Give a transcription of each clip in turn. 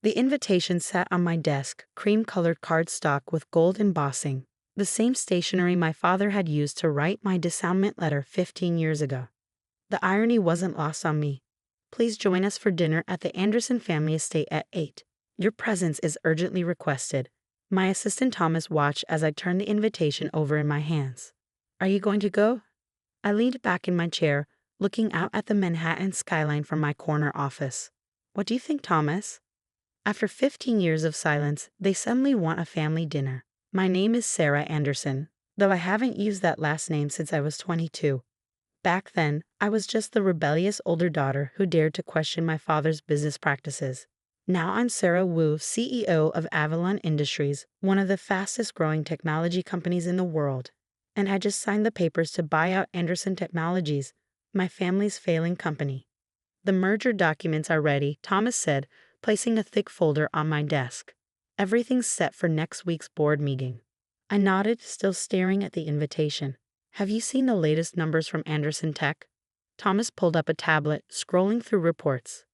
The invitation sat on my desk, cream-colored cardstock with gold embossing, the same stationery my father had used to write my disavowment letter 15 years ago. The irony wasn't lost on me. Please join us for dinner at the Anderson family estate at 8. Your presence is urgently requested. My assistant Thomas watched as I turned the invitation over in my hands. Are you going to go? I leaned back in my chair, looking out at the Manhattan skyline from my corner office. What do you think, Thomas? After 15 years of silence, they suddenly want a family dinner. My name is Sarah Anderson, though I haven't used that last name since I was 22. Back then, I was just the rebellious older daughter who dared to question my father's business practices. Now I'm Sarah Wu, CEO of Avalon Industries, one of the fastest-growing technology companies in the world. And I just signed the papers to buy out Anderson Technologies, my family's failing company. The merger documents are ready, Thomas said, placing a thick folder on my desk. Everything's set for next week's board meeting. I nodded, still staring at the invitation. Have you seen the latest numbers from Anderson Tech? Thomas pulled up a tablet, scrolling through reports.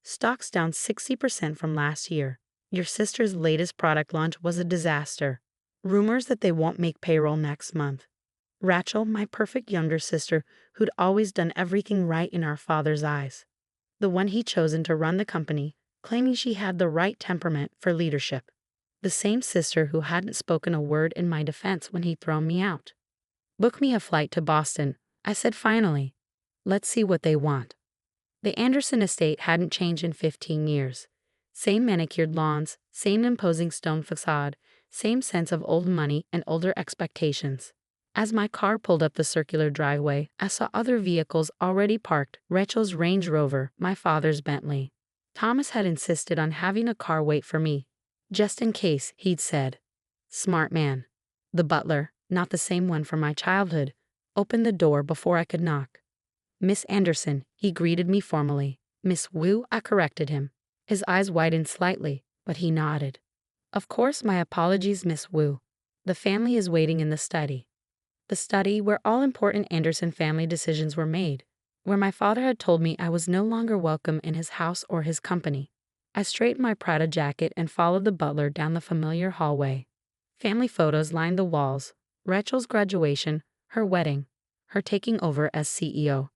Stock's down 60% from last year. Your sister's latest product launch was a disaster. Rumors that they won't make payroll next month. Rachel, my perfect younger sister, who'd always done everything right in our father's eyes. The one he'd chosen to run the company, claiming she had the right temperament for leadership. The same sister who hadn't spoken a word in my defense when he'd thrown me out. Book me a flight to Boston, I said finally. Let's see what they want. The Anderson estate hadn't changed in 15 years. Same manicured lawns, same imposing stone facade, same sense of old money and older expectations. As my car pulled up the circular driveway, I saw other vehicles already parked, Rachel's Range Rover, my father's Bentley. Thomas had insisted on having a car wait for me, just in case, he'd said. Smart man. The butler, not the same one from my childhood, opened the door before I could knock. Miss Anderson, he greeted me formally. Miss Wu, I corrected him. His eyes widened slightly, but he nodded. Of course, my apologies, Miss Wu. The family is waiting in the study. The study where all important Anderson family decisions were made, where my father had told me I was no longer welcome in his house or his company. I straightened my Prada jacket and followed the butler down the familiar hallway. Family photos lined the walls. Rachel's graduation, her wedding, her taking over as CEO.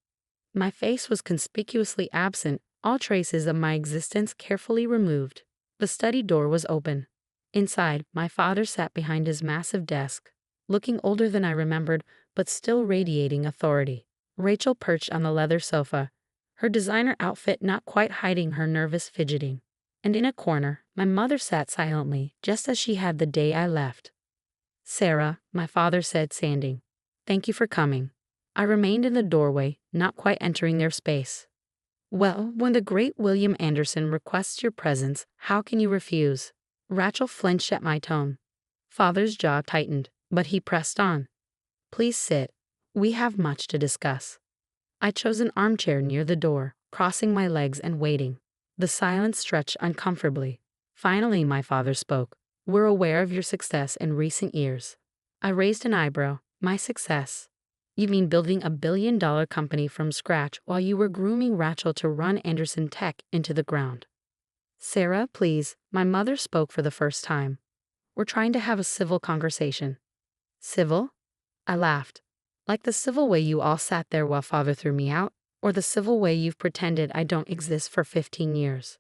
My face was conspicuously absent, all traces of my existence carefully removed. The study door was open. Inside, my father sat behind his massive desk, looking older than I remembered, but still radiating authority. Rachel perched on the leather sofa, her designer outfit not quite hiding her nervous fidgeting. And in a corner, my mother sat silently, just as she had the day I left. Sarah, my father said, standing. Thank you for coming. I remained in the doorway, not quite entering their space. Well, when the great William Anderson requests your presence, how can you refuse? Rachel flinched at my tone. Father's jaw tightened, but he pressed on. Please sit. We have much to discuss. I chose an armchair near the door, crossing my legs and waiting. The silence stretched uncomfortably. Finally, my father spoke. We're aware of your success in recent years. I raised an eyebrow. My success? You mean building a billion-dollar company from scratch while you were grooming Rachel to run Anderson Tech into the ground? Sarah, please, my mother spoke for the first time. We're trying to have a civil conversation. Civil? I laughed. Like the civil way you all sat there while father threw me out, or the civil way you've pretended I don't exist for 15 years.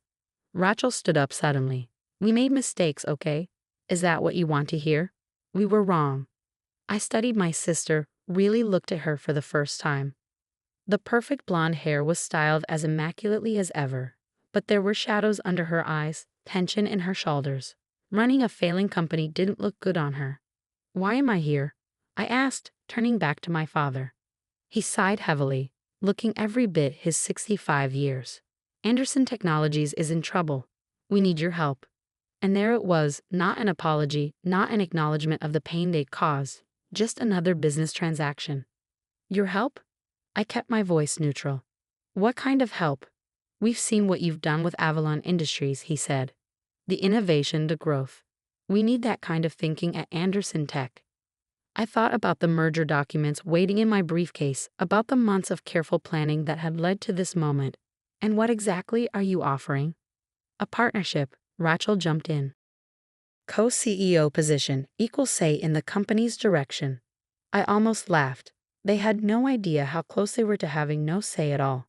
Rachel stood up suddenly. We made mistakes, okay? Is that what you want to hear? We were wrong. I studied my sister, really looked at her for the first time. The perfect blonde hair was styled as immaculately as ever, but there were shadows under her eyes, tension in her shoulders. Running a failing company didn't look good on her. Why am I here? I asked, turning back to my father. He sighed heavily, looking every bit his 65 years. Anderson Technologies is in trouble. We need your help. And there it was, not an apology, not an acknowledgement of the pain they'd caused, just another business transaction. Your help? I kept my voice neutral. What kind of help? We've seen what you've done with Avalon Industries, he said. The innovation, the growth. We need that kind of thinking at Anderson Tech. I thought about the merger documents waiting in my briefcase, about the months of careful planning that had led to this moment. And what exactly are you offering? A partnership, Rachel jumped in. Co-CEO position equals say in the company's direction. I almost laughed. They had no idea how close they were to having no say at all.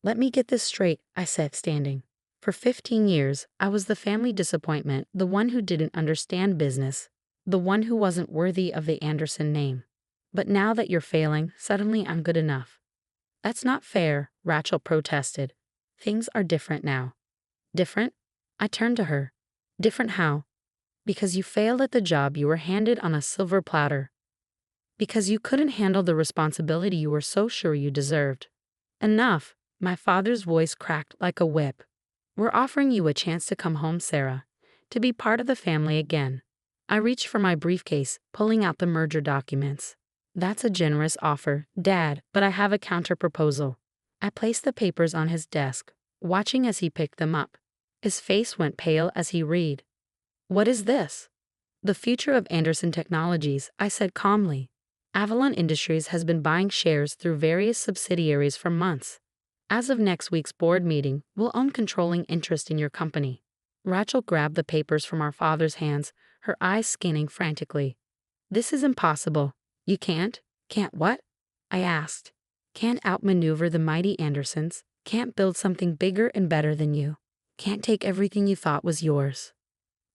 Let me get this straight, I said, standing. For 15 years, I was the family disappointment, the one who didn't understand business, the one who wasn't worthy of the Anderson name. But now that you're failing, suddenly I'm good enough. That's not fair, Rachel protested. Things are different now. Different? I turned to her. Different how? Because you failed at the job you were handed on a silver platter. Because you couldn't handle the responsibility you were so sure you deserved. Enough, my father's voice cracked like a whip. We're offering you a chance to come home, Sarah, to be part of the family again. I reached for my briefcase, pulling out the merger documents. That's a generous offer, Dad, but I have a counter-proposal. I placed the papers on his desk, watching as he picked them up. His face went pale as he read. What is this? The future of Anderson Technologies, I said calmly. Avalon Industries has been buying shares through various subsidiaries for months. As of next week's board meeting, we'll own controlling interest in your company. Rachel grabbed the papers from our father's hands, her eyes scanning frantically. This is impossible. You can't? Can't what? I asked. Can't outmaneuver the mighty Andersons, can't build something bigger and better than you, can't take everything you thought was yours.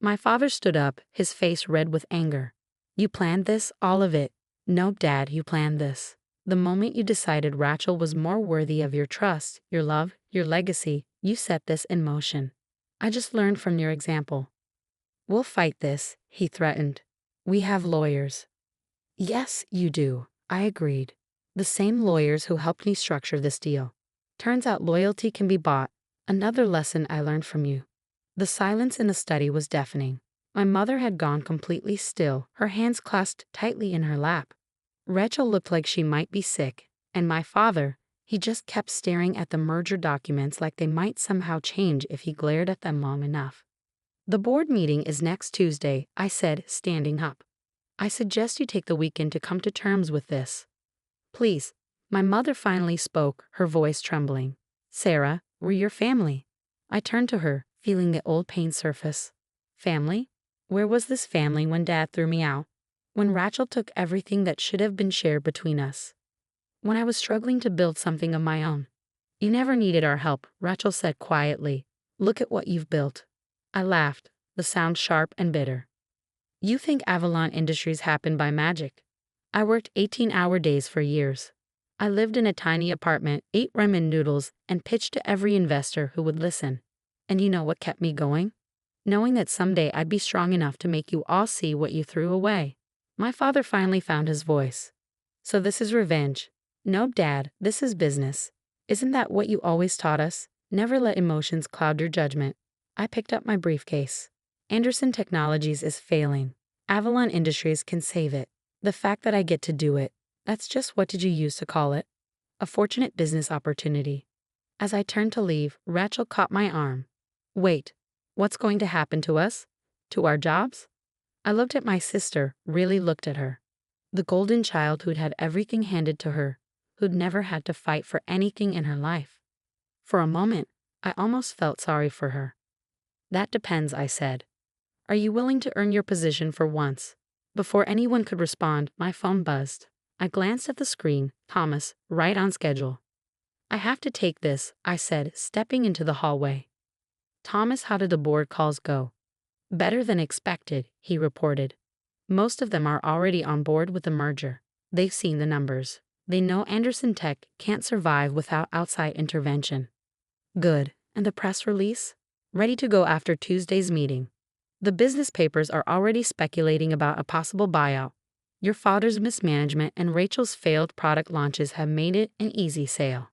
My father stood up, his face red with anger. You planned this, all of it. No, Dad, you planned this. The moment you decided Rachel was more worthy of your trust, your love, your legacy, you set this in motion. I just learned from your example. We'll fight this, he threatened. We have lawyers. Yes, you do, I agreed. The same lawyers who helped me structure this deal. Turns out loyalty can be bought. Another lesson I learned from you. The silence in the study was deafening. My mother had gone completely still, her hands clasped tightly in her lap. Rachel looked like she might be sick, and my father, he just kept staring at the merger documents like they might somehow change if he glared at them long enough. The board meeting is next Tuesday, I said, standing up. I suggest you take the weekend to come to terms with this. Please. My mother finally spoke, her voice trembling. Sarah, we're your family. I turned to her, feeling the old pain surface. Family? Where was this family when Dad threw me out? When Rachel took everything that should have been shared between us? When I was struggling to build something of my own? You never needed our help, Rachel said quietly. Look at what you've built. I laughed, the sound sharp and bitter. You think Avalon Industries happened by magic? I worked 18-hour days for years. I lived in a tiny apartment, ate ramen noodles, and pitched to every investor who would listen. And you know what kept me going? Knowing that someday I'd be strong enough to make you all see what you threw away. My father finally found his voice. So this is revenge. No, Dad, this is business. Isn't that what you always taught us? Never let emotions cloud your judgment. I picked up my briefcase. Anderson Technologies is failing. Avalon Industries can save it. The fact that I get to do it, that's just what did you use to call it? A fortunate business opportunity. As I turned to leave, Rachel caught my arm. Wait, what's going to happen to us? To our jobs? I looked at my sister, really looked at her. The golden child who'd had everything handed to her, who'd never had to fight for anything in her life. For a moment, I almost felt sorry for her. That depends, I said. Are you willing to earn your position for once? Before anyone could respond, my phone buzzed. I glanced at the screen, Thomas, right on schedule. I have to take this, I said, stepping into the hallway. Thomas, how did the board calls go? Better than expected, he reported. Most of them are already on board with the merger. They've seen the numbers. They know Anderson Tech can't survive without outside intervention. Good. And the press release? Ready to go after Tuesday's meeting. The business papers are already speculating about a possible buyout. Your father's mismanagement and Rachel's failed product launches have made it an easy sale.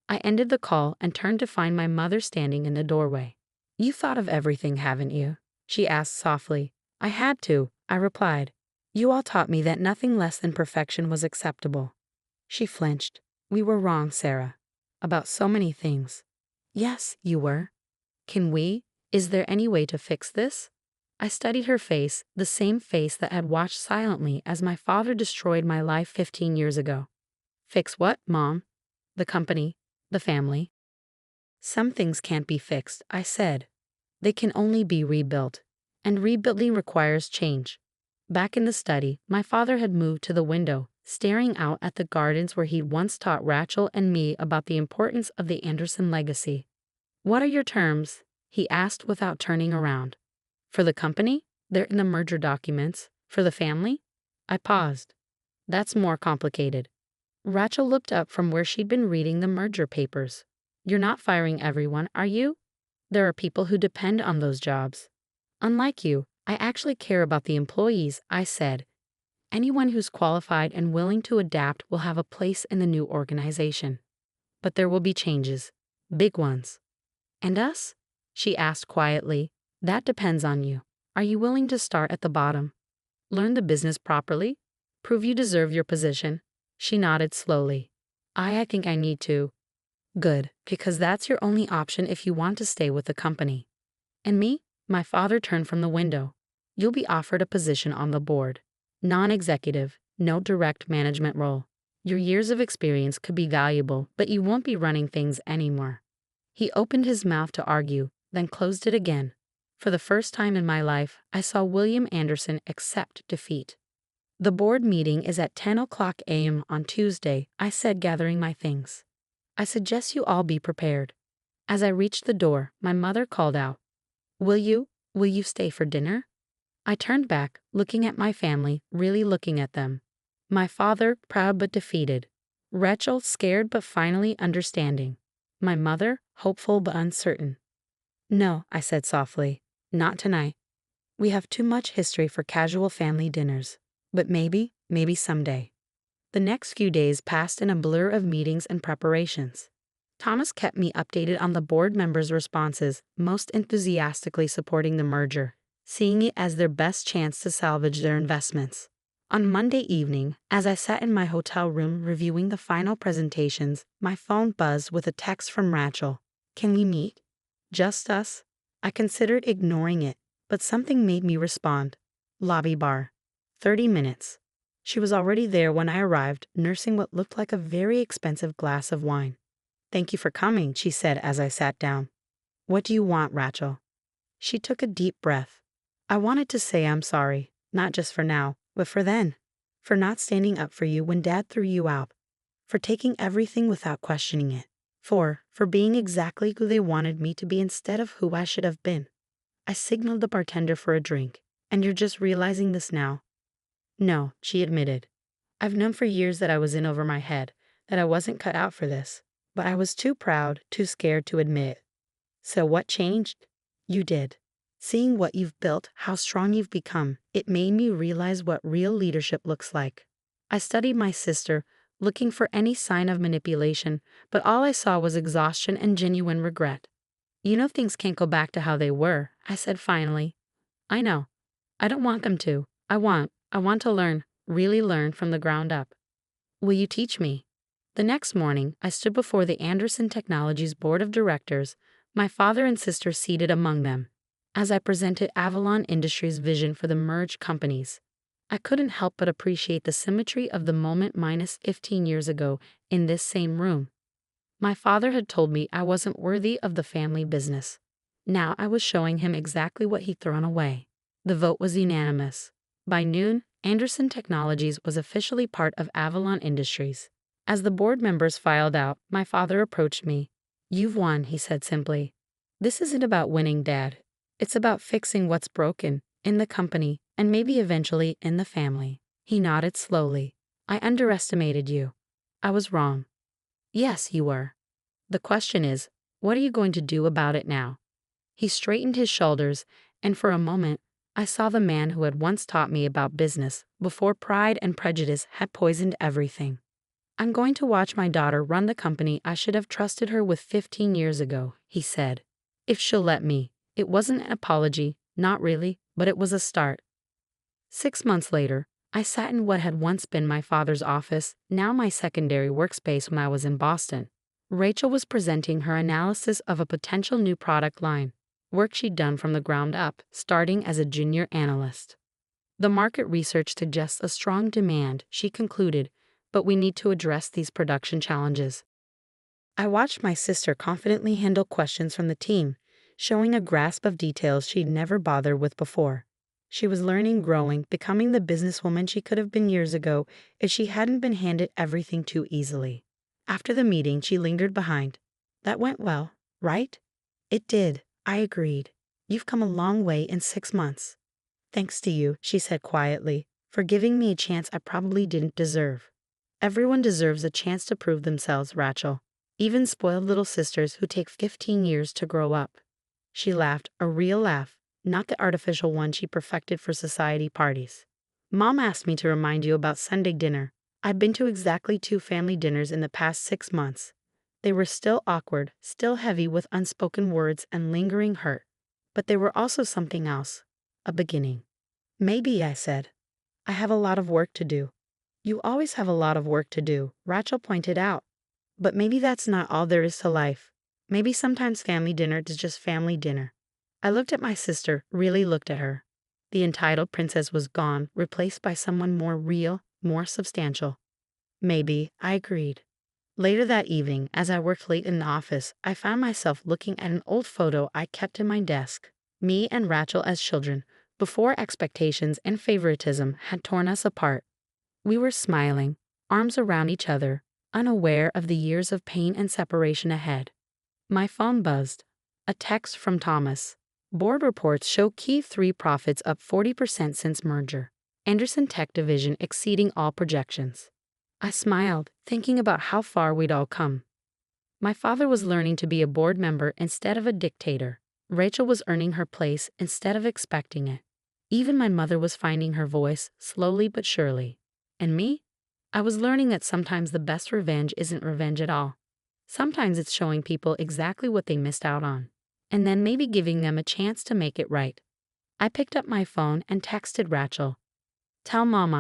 I ended the call and turned to find my mother standing in the doorway. You thought of everything, haven't you? She asked softly. I had to, I replied. You all taught me that nothing less than perfection was acceptable. She flinched. We were wrong, Sarah. About so many things. Yes, you were. Is there any way to fix this? I studied her face, the same face that had watched silently as my father destroyed my life 15 years ago. Fix what, Mom? The company, the family. Some things can't be fixed, I said. They can only be rebuilt. And rebuilding requires change. Back in the study, my father had moved to the window, staring out at the gardens where he'd once taught Rachel and me about the importance of the Anderson legacy. "What are your terms?" he asked without turning around. "For the company? They're in the merger documents. For the family?" I paused. "That's more complicated." Rachel looked up from where she'd been reading the merger papers. "You're not firing everyone, are you? There are people who depend on those jobs." "Unlike you, I actually care about the employees," I said. "Anyone who's qualified and willing to adapt will have a place in the new organization. But there will be changes. Big ones." "And us?" she asked quietly. "That depends on you. Are you willing to start at the bottom? Learn the business properly? Prove you deserve your position?" She nodded slowly. I think I need to." "Good, because that's your only option if you want to stay with the company." "And me?" My father turned from the window. "You'll be offered a position on the board. Non-executive, no direct management role. Your years of experience could be valuable, but you won't be running things anymore." He opened his mouth to argue, then closed it again. For the first time in my life, I saw William Anderson accept defeat. "The board meeting is at 10 a.m. on Tuesday," I said, gathering my things. "I suggest you all be prepared." As I reached the door, my mother called out, Will you stay for dinner?" I turned back, looking at my family, really looking at them. My father, proud but defeated. Rachel, scared but finally understanding. My mother, hopeful but uncertain. "No," I said softly, "not tonight. We have too much history for casual family dinners. But maybe someday." The next few days passed in a blur of meetings and preparations. Thomas kept me updated on the board members' responses, most enthusiastically supporting the merger, seeing it as their best chance to salvage their investments. On Monday evening, as I sat in my hotel room reviewing the final presentations, my phone buzzed with a text from Rachel. "Can we meet? Just us?" I considered ignoring it, but something made me respond. "Lobby bar. 30 minutes." She was already there when I arrived, nursing what looked like a very expensive glass of wine. "Thank you for coming," she said as I sat down. "What do you want, Rachel?" She took a deep breath. "I wanted to say I'm sorry, not just for now, but for then. For not standing up for you when Dad threw you out. For taking everything without questioning it. For being exactly who they wanted me to be instead of who I should have been." I signaled the bartender for a drink. "And you're just realizing this now?" "No," she admitted. "I've known for years that I was in over my head, that I wasn't cut out for this. But I was too proud, too scared to admit it." "So what changed?" "You did. Seeing what you've built, how strong you've become, it made me realize what real leadership looks like." I studied my sister, looking for any sign of manipulation, but all I saw was exhaustion and genuine regret. "You know things can't go back to how they were," I said finally. "I know. I don't want them to. I want to learn, really learn from the ground up." "Will you teach me?" The next morning, I stood before the Anderson Technologies Board of Directors, my father and sister seated among them. As I presented Avalon Industries' vision for the merged companies, I couldn't help but appreciate the symmetry of the moment minus 15 years ago in this same room. My father had told me I wasn't worthy of the family business. Now I was showing him exactly what he'd thrown away. The vote was unanimous. By noon, Anderson Technologies was officially part of Avalon Industries. As the board members filed out, my father approached me. "You've won," he said simply. "This isn't about winning, Dad. It's about fixing what's broken in the company and maybe eventually in the family." He nodded slowly. "I underestimated you. I was wrong." "Yes, you were. The question is, what are you going to do about it now?" He straightened his shoulders, and for a moment, I saw the man who had once taught me about business before pride and prejudice had poisoned everything. "I'm going to watch my daughter run the company I should have trusted her with 15 years ago," he said. "If she'll let me." It wasn't an apology, not really, but it was a start. 6 months later, I sat in what had once been my father's office, now my secondary workspace when I was in Boston. Rachel was presenting her analysis of a potential new product line, work she'd done from the ground up, starting as a junior analyst. "The market research suggests a strong demand," she concluded, "but we need to address these production challenges." I watched my sister confidently handle questions from the team. showing a grasp of details she'd never bothered with before. She was learning, growing, becoming the businesswoman she could have been years ago if she hadn't been handed everything too easily. After the meeting, she lingered behind. That went well, right? It did, I agreed. You've come a long way in 6 months. Thanks to you, she said quietly, for giving me a chance I probably didn't deserve. Everyone deserves a chance to prove themselves, Rachel. Even spoiled little sisters who take 15 years to grow up. She laughed, a real laugh, not the artificial one she perfected for society parties. Mom asked me to remind you about Sunday dinner. I've been to exactly 2 family dinners in the past 6 months. They were still awkward, still heavy with unspoken words and lingering hurt. But they were also something else. A beginning. Maybe, I said. I have a lot of work to do. You always have a lot of work to do, Rachel pointed out. But maybe that's not all there is to life. Maybe sometimes family dinner is just family dinner. I looked at my sister, really looked at her. The entitled princess was gone, replaced by someone more real, more substantial. Maybe, I agreed. Later that evening, as I worked late in the office, I found myself looking at an old photo I kept in my desk. Me and Rachel as children, before expectations and favoritism had torn us apart. We were smiling, arms around each other, unaware of the years of pain and separation ahead. My phone buzzed. A text from Thomas. Board reports show key 3 profits up 40% since merger. Anderson Tech Division exceeding all projections. I smiled, thinking about how far we'd all come. My father was learning to be a board member instead of a dictator. Rachel was earning her place instead of expecting it. Even my mother was finding her voice, slowly but surely. And me? I was learning that sometimes the best revenge isn't revenge at all. Sometimes it's showing people exactly what they missed out on, and then maybe giving them a chance to make it right. I picked up my phone and texted Rachel. Tell Mom